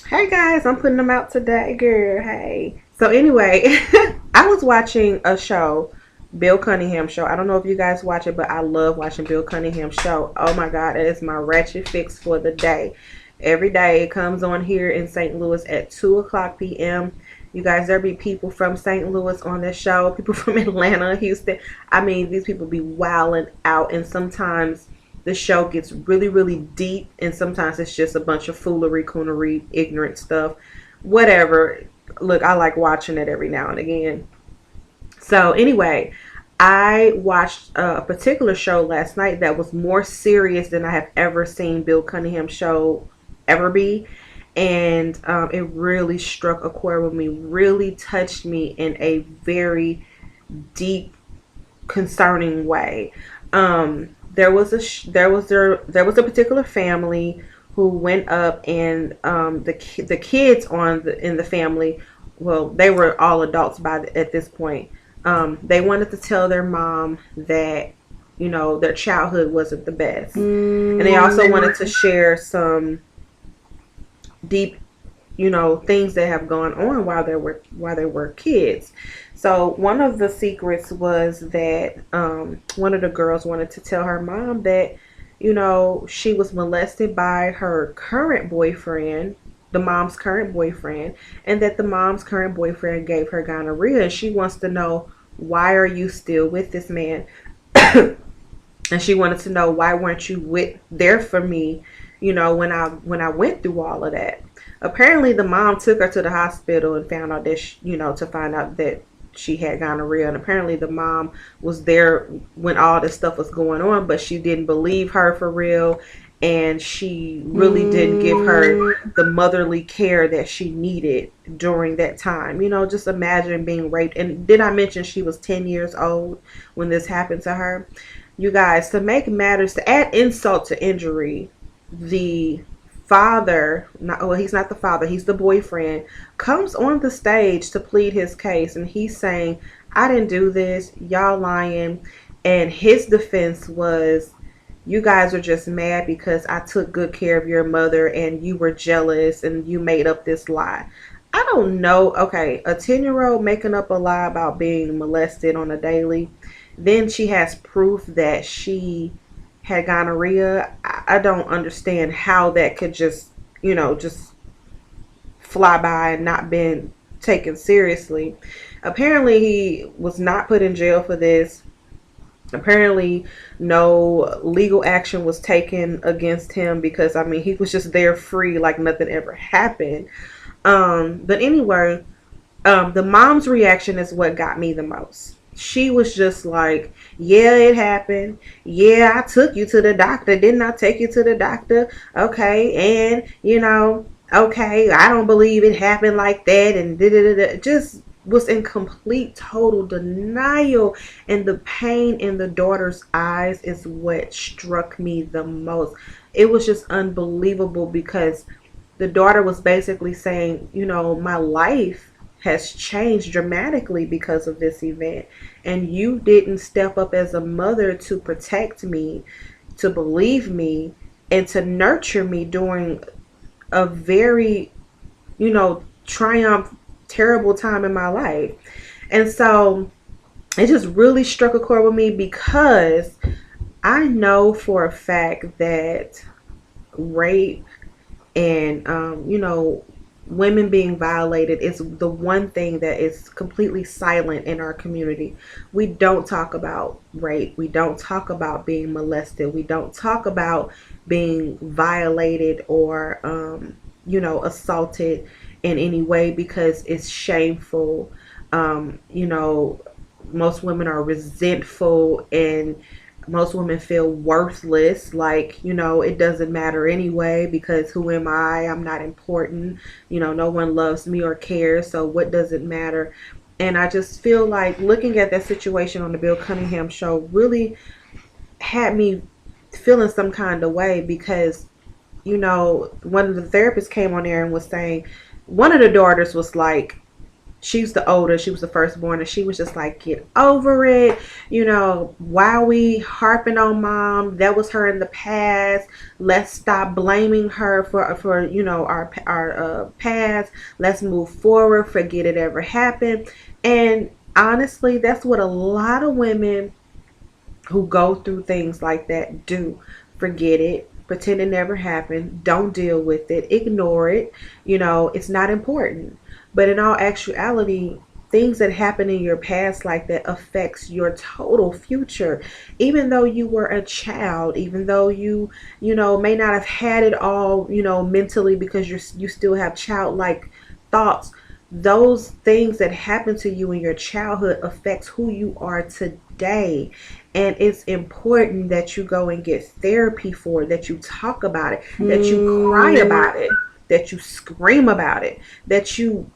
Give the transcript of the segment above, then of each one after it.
Hey guys, I'm putting them out today, girl. Hey. So anyway, I was watching a show, Bill Cunningham show. I don't know if you guys watch it, but I love watching Bill Cunningham show. Oh my god, it is my ratchet fix for the day. Every day it comes on here in St. Louis at 2 o'clock p.m. You guys, there be people from St. Louis on this show, people from Atlanta, Houston. I mean, these people be wilding out, and sometimes the show gets really, really deep, and sometimes it's just a bunch of foolery, coonery, ignorant stuff. Whatever. Look, I like watching it every now and again. So, anyway, I watched a particular show last night that was more serious than I have ever seen Bill Cunningham show ever be. And it really struck a chord with me, really touched me in a very deep, concerning way. There was a particular family who went up, and the kids in the family, well, they were all adults at this point. They wanted to tell their mom that their childhood wasn't the best, and they also wanted to share some deep things that have gone on while they were kids. So one of the secrets was that one of the girls wanted to tell her mom that she was molested by her current boyfriend, the mom's current boyfriend, and that the mom's current boyfriend gave her gonorrhea, and she wants to know, why are you still with this man? And she wanted to know, why weren't you there for me, when I went through all of that. Apparently the mom took her to the hospital and found out that to find out that she had gonorrhea, and apparently the mom was there when all this stuff was going on, but she didn't believe her for real, and she really didn't give her the motherly care that she needed during that time. Just imagine being raped. And did I mention she was 10 years old when this happened to her? You guys, to make matters, to add insult to injury, the father, he's not the father, he's the boyfriend, comes on the stage to plead his case, and he's saying, I didn't do this, y'all lying. And his defense was, you guys are just mad because I took good care of your mother and you were jealous and you made up this lie. I don't know. Okay, a 10-year-old making up a lie about being molested on a daily, then she has proof that she had gonorrhea. I don't understand how that could just fly by and not been taken seriously. Apparently he was not put in jail for this. Apparently no legal action was taken against him, because he was just there free like nothing ever happened. But anyway, the mom's reaction is what got me the most. She was just like, yeah, it happened. Yeah, I took you to the doctor. Didn't I take you to the doctor? Okay, and okay, I don't believe it happened like that, and just was in complete total denial. And the pain in the daughter's eyes is what struck me the most. It was just unbelievable, because the daughter was basically saying, my life has changed dramatically because of this event, and you didn't step up as a mother to protect me, to believe me, and to nurture me during a very terrible time in my life. And so it just really struck a chord with me, because I know for a fact that rape and women being violated is the one thing that is completely silent in our community. We don't talk about rape. We don't talk about being molested. We don't talk about being violated or assaulted in any way, because it's shameful. Most women are resentful, and most women feel worthless, like it doesn't matter anyway, because who am I'm not important, no one loves me or cares, so what does it matter? And I just feel like looking at that situation on the Bill Cunningham show really had me feeling some kind of way, because one of the therapists came on there and was saying, one of the daughters was like, she's the oldest, she was the firstborn, and she was just like, get over it. Why are we harping on mom? That was her in the past. Let's stop blaming her for our past. Let's move forward, forget it ever happened. And honestly, that's what a lot of women who go through things like that do. Forget it, pretend it never happened, don't deal with it, ignore it. It's not important. But in all actuality, things that happen in your past like that affects your total future. Even though you were a child, even though you may not have had it all, mentally, because you still have childlike thoughts. Those things that happen to you in your childhood affects who you are today. And it's important that you go and get therapy for it, that you talk about it, that you cry about it, that you scream about it, that you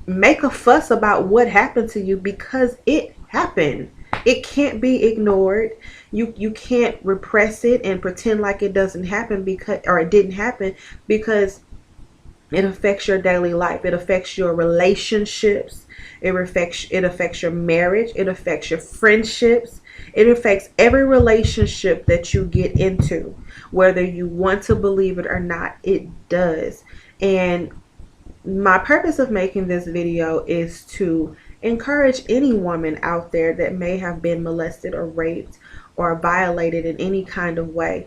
make a fuss about what happened to you, because it happened. It can't be ignored. You can't repress it and pretend like it doesn't happen, because or it didn't happen, because it affects your daily life. It affects your relationships. It affects your marriage. It affects your friendships. It affects every relationship that you get into, whether you want to believe it or not. It does. And my purpose of making this video is to encourage any woman out there that may have been molested or raped or violated in any kind of way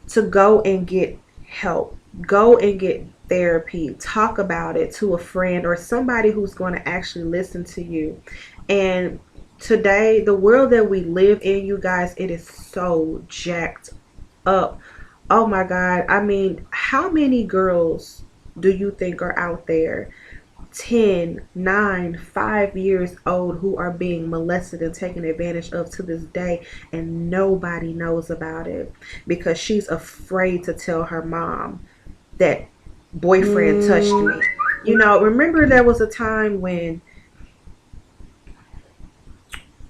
to go and get help. Go and get therapy. Talk about it to a friend or somebody who's going to actually listen to you. And today, the world that we live in, you guys, it is so jacked up. Oh my God. I mean, how many girls do you think are out there 10, 9, 5 years old who are being molested and taken advantage of to this day, and nobody knows about it because she's afraid to tell her mom that boyfriend touched me? Remember there was a time when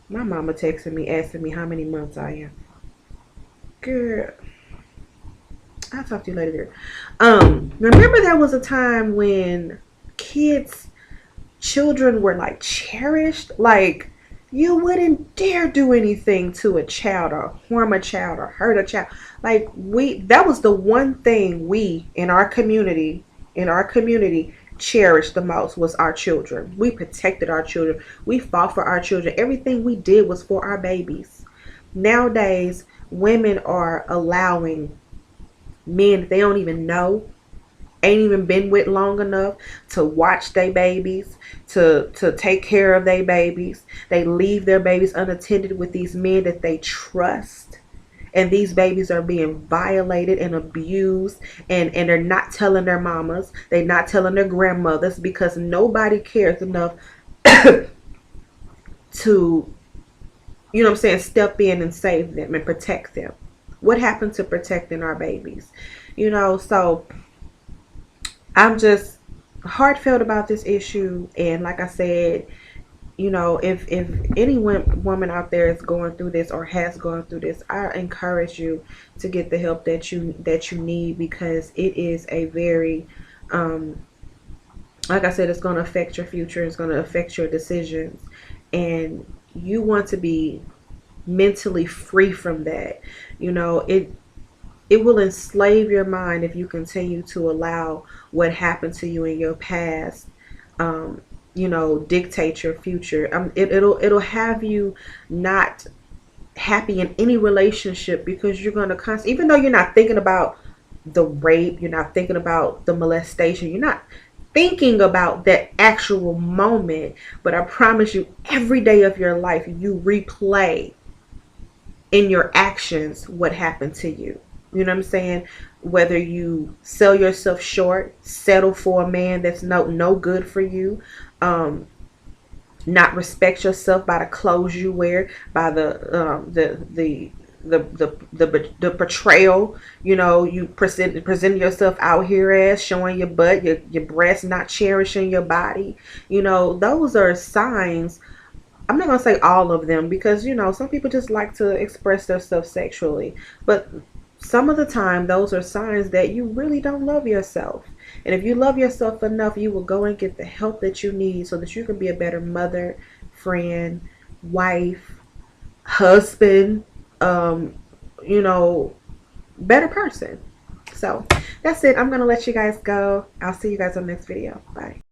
my mama texted me asking me how many months I am. Girl, I'll talk to you later. Remember there was a time when children were like cherished, like you wouldn't dare do anything to a child or harm a child or hurt a child. Like that was the one thing we in our community cherished the most, was our children. We protected our children. We fought for our children. Everything we did was for our babies. Nowadays, women are allowing men that they don't even know, ain't even been with long enough, to watch their babies, to take care of their babies. They leave their babies unattended with these men that they trust. And these babies are being violated and abused, and they're not telling their mamas, they're not telling their grandmothers, because nobody cares enough to, step in and save them and protect them. What happened to protecting our babies? So I'm just heartfelt about this issue. And like I said, if any woman out there is going through this or has gone through this, I encourage you to get the help that you need, because it is a very, like I said, it's going to affect your future. It's going to affect your decisions, and you want to be mentally free from that. It will enslave your mind if you continue to allow what happened to you in your past dictate your future. It'll have you not happy in any relationship, because you're going to even though you're not thinking about the rape, you're not thinking about the molestation, you're not thinking about that actual moment, but I promise you, every day of your life you replay in your actions what happened to you. You know what I'm saying? Whether you sell yourself short, settle for a man that's no good for you, not respect yourself by the clothes you wear, by the portrayal, you present yourself out here as, showing your butt, your breasts, not cherishing your body. Those are signs. I'm not gonna say all of them, because some people just like to express themselves sexually, but some of the time those are signs that you really don't love yourself. And if you love yourself enough, you will go and get the help that you need so that you can be a better mother, friend, wife, husband, you know, better person. So that's it. I'm going to let you guys go. I'll see you guys on the next video. Bye.